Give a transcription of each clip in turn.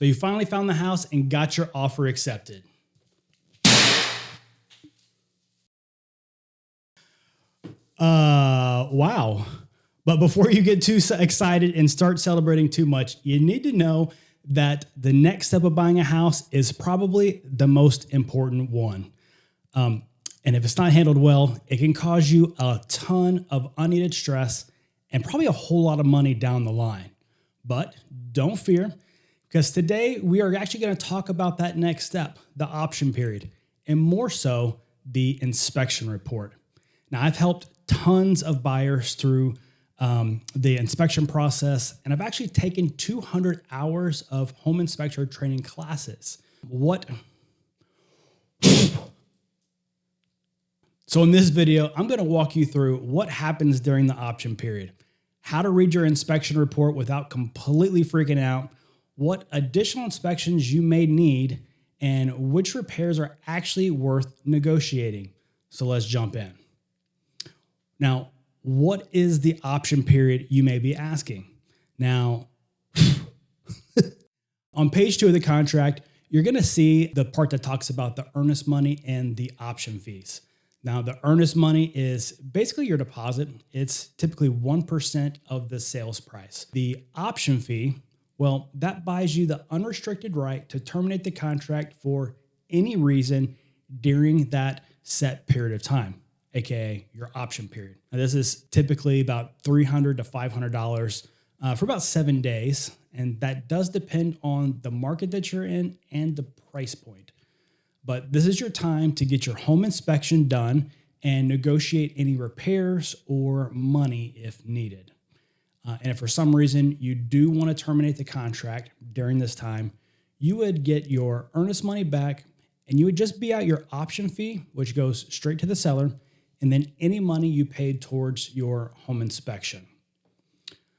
So you finally found the house and got your offer accepted. Wow. But before you get too excited and start celebrating too much, you need to know that the next step of buying a house is probably the most important one. And if it's not handled well, it can cause you a ton of unneeded stress and probably a whole lot of money down the line. But don't fear, because today we are actually going to talk about that next step, the option period, and more so the inspection report. Now, I've helped tons of buyers through the inspection process, and I've actually taken 200 hours of home inspector training classes. So in this video, I'm going to walk you through what happens during the option period, how to read your inspection report without completely freaking out, what additional inspections you may need, and which repairs are actually worth negotiating. So let's jump in. Now, what is the option period, you may be asking? Now, on page 2 of the contract, you're going to see the part that talks about the earnest money and the option fees. Now, the earnest money is basically your deposit. It's typically 1% of the sales price. The option fee, well, that buys you the unrestricted right to terminate the contract for any reason during that set period of time, aka your option period. Now, this is typically about $300 to $500 for about 7 days, and that does depend on the market that you're in and the price point. But this is your time to get your home inspection done and negotiate any repairs or money if needed. And if for some reason you do want to terminate the contract during this time, you would get your earnest money back and you would just be out your option fee, which goes straight to the seller, and then any money you paid towards your home inspection.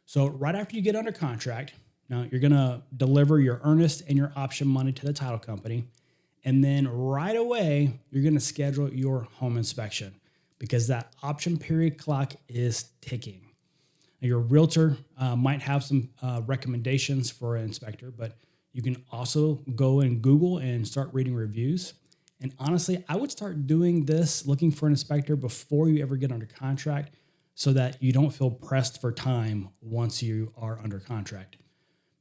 So right after you get under contract, now you're going to deliver your earnest and your option money to the title company. And then right away, you're going to schedule your home inspection because that option period clock is ticking. Now, your realtor might have some recommendations for an inspector, but you can also go and Google and start reading reviews. And honestly, I would start doing this, looking for an inspector before you ever get under contract so that you don't feel pressed for time once you are under contract.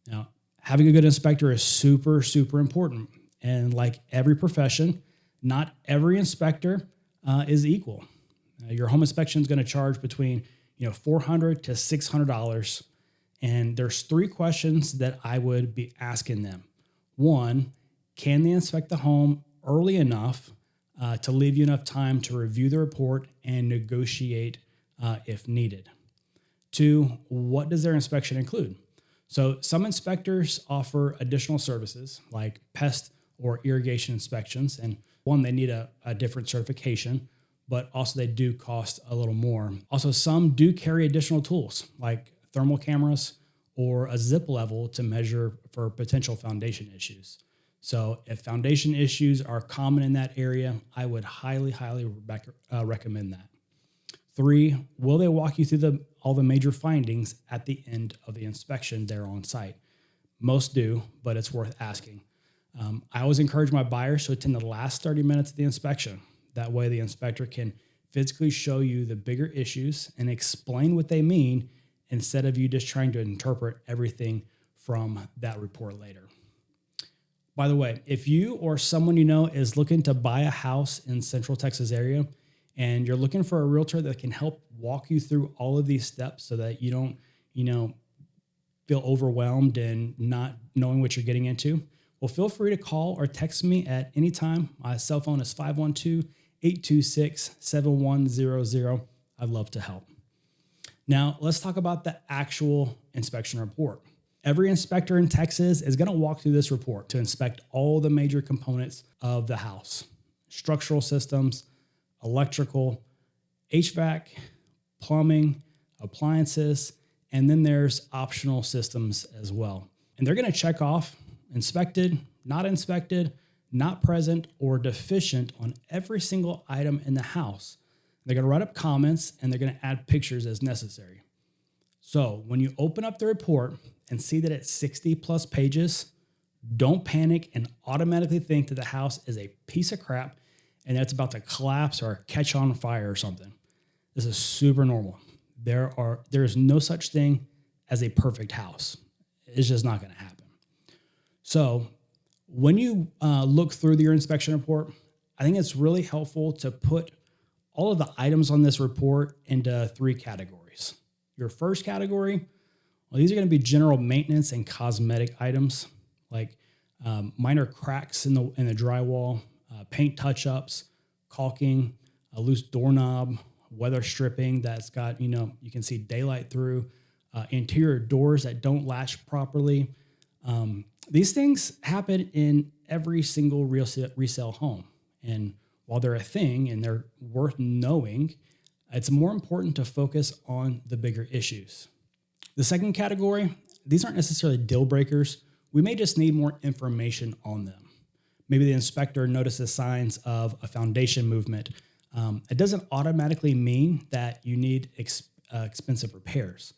Now, having a good inspector is super, super important. And like every profession, not every inspector is equal. Your home inspection is going to charge between $400 to $600. And there's 3 questions that I would be asking them. 1, can they inspect the home early enough to leave you enough time to review the report and negotiate if needed? 2, what does their inspection include? So some inspectors offer additional services like pest or irrigation inspections. And one, they need a different certification, but also they do cost a little more. Also, some do carry additional tools like thermal cameras or a zip level to measure for potential foundation issues. So if foundation issues are common in that area, I would highly, highly recommend that. 3, will they walk you through all the major findings at the end of the inspection there on site? Most do, but it's worth asking. I always encourage my buyers to attend the last 30 minutes of the inspection. That way the inspector can physically show you the bigger issues and explain what they mean instead of you just trying to interpret everything from that report later. By the way, if you or someone you know is looking to buy a house in Central Texas area and you're looking for a realtor that can help walk you through all of these steps so that you don't, feel overwhelmed and not knowing what you're getting into, well, feel free to call or text me at any time. My cell phone is 512-826-7100. I'd love to help. Now, let's talk about the actual inspection report. Every inspector in Texas is going to walk through this report to inspect all the major components of the house: structural systems, electrical, HVAC, plumbing, appliances, and then there's optional systems as well. And they're going to check off inspected, not present, or deficient on every single item in the house. They're going to write up comments and they're going to add pictures as necessary. So when you open up the report and see that it's 60 plus pages, Don't panic and automatically think that the house is a piece of crap and that's about to collapse or catch on fire or something. This is super normal. There is no such thing as a perfect house. It's just not going to happen. So when you look through your inspection report, I think it's really helpful to put all of the items on this report into 3 categories. Your first category, well, these are going to be general maintenance and cosmetic items like minor cracks in the drywall, paint touch-ups, caulking, a loose doorknob, weather stripping that's got, you can see daylight through, interior doors that don't latch properly. These things happen in every single resale home. And while they're a thing and they're worth knowing, it's more important to focus on the bigger issues. The second category, these aren't necessarily deal breakers. We may just need more information on them. Maybe the inspector notices signs of a foundation movement. It doesn't automatically mean that you need expensive repairs.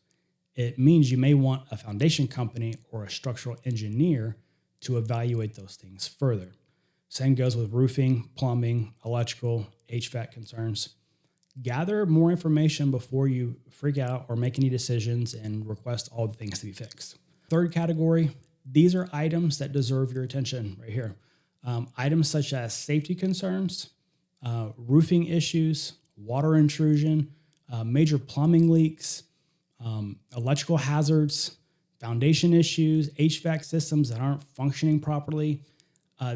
It means you may want a foundation company or a structural engineer to evaluate those things further. Same goes with roofing, plumbing, electrical, HVAC concerns. Gather more information before you freak out or make any decisions and request all the things to be fixed. Third category, these are items that deserve your attention right here. Items such as safety concerns, roofing issues, water intrusion, major plumbing leaks, electrical hazards, foundation issues, HVAC systems that aren't functioning properly.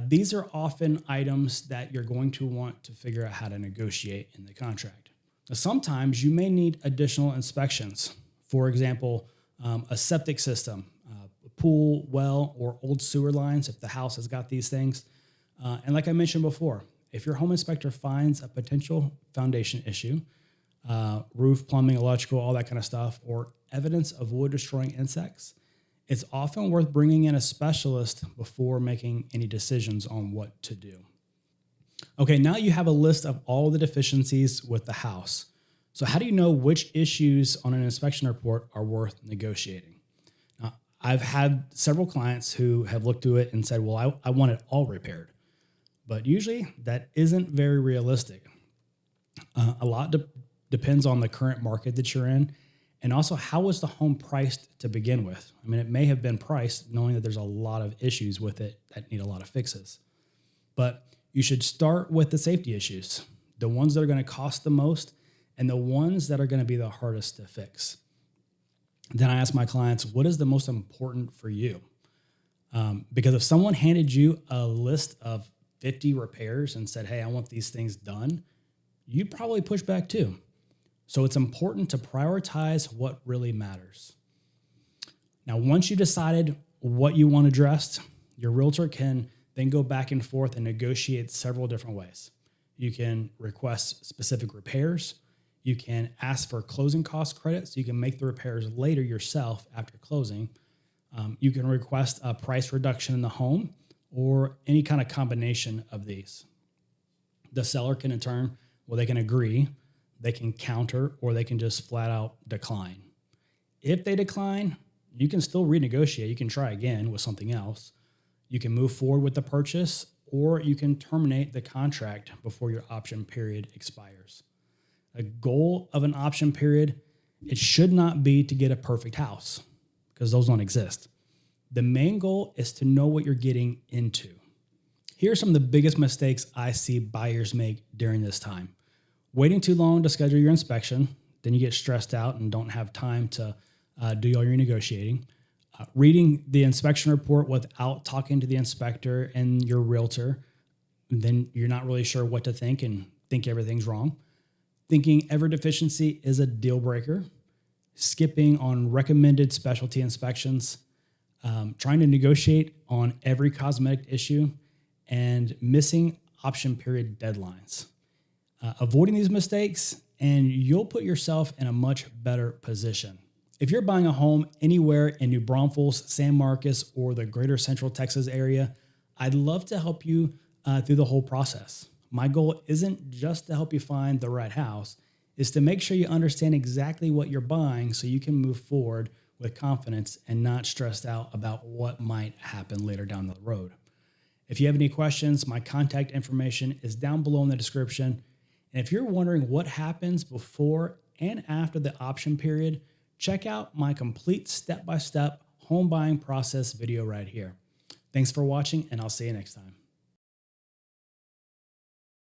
These are often items that you're going to want to figure out how to negotiate in the contract. Now, sometimes you may need additional inspections. For example, a septic system, a pool, well, or old sewer lines if the house has got these things. And like I mentioned before, if your home inspector finds a potential foundation issue, roof, plumbing, electrical, all that kind of stuff, or evidence of wood-destroying insects, it's often worth bringing in a specialist before making any decisions on what to do. Okay, now you have a list of all the deficiencies with the house. So how do you know which issues on an inspection report are worth negotiating? Now, I've had several clients who have looked through it and said, well, I want it all repaired. But usually that isn't very realistic. A lot depends on the current market that you're in. And also, how was the home priced to begin with? I mean, it may have been priced knowing that there's a lot of issues with it that need a lot of fixes. But you should start with the safety issues, the ones that are going to cost the most and the ones that are going to be the hardest to fix. Then I ask my clients, what is the most important for you? Because if someone handed you a list of 50 repairs and said, hey, I want these things done, you'd probably push back too. So it's important to prioritize what really matters. Now, once you decided what you want addressed, your realtor can then go back and forth and negotiate several different ways. You can request specific repairs. You can ask for closing cost credits. You can make the repairs later yourself after closing. You can request a price reduction in the home or any kind of combination of these. The seller can in turn, they can agree, they can counter, or they can just flat out decline. If they decline, you can still renegotiate. You can try again with something else. You can move forward with the purchase, or you can terminate the contract before your option period expires. A goal of an option period, it should not be to get a perfect house, because those don't exist. The main goal is to know what you're getting into. Here are some of the biggest mistakes I see buyers make during this time. Waiting too long to schedule your inspection, then you get stressed out and don't have time to do all your negotiating. Reading the inspection report without talking to the inspector and your realtor, then you're not really sure what to think and think everything's wrong. Thinking every deficiency is a deal breaker. Skipping on recommended specialty inspections. Trying to negotiate on every cosmetic issue, and missing option period deadlines. Avoiding these mistakes, and you'll put yourself in a much better position. If you're buying a home anywhere in New Braunfels, San Marcos, or the greater Central Texas area, I'd love to help you through the whole process. My goal isn't just to help you find the right house, is to make sure you understand exactly what you're buying so you can move forward with confidence and not stressed out about what might happen later down the road. If you have any questions, my contact information is down below in the description. And if you're wondering what happens before and after the option period, check out my complete step-by-step home buying process video right here. Thanks for watching, and I'll see you next time.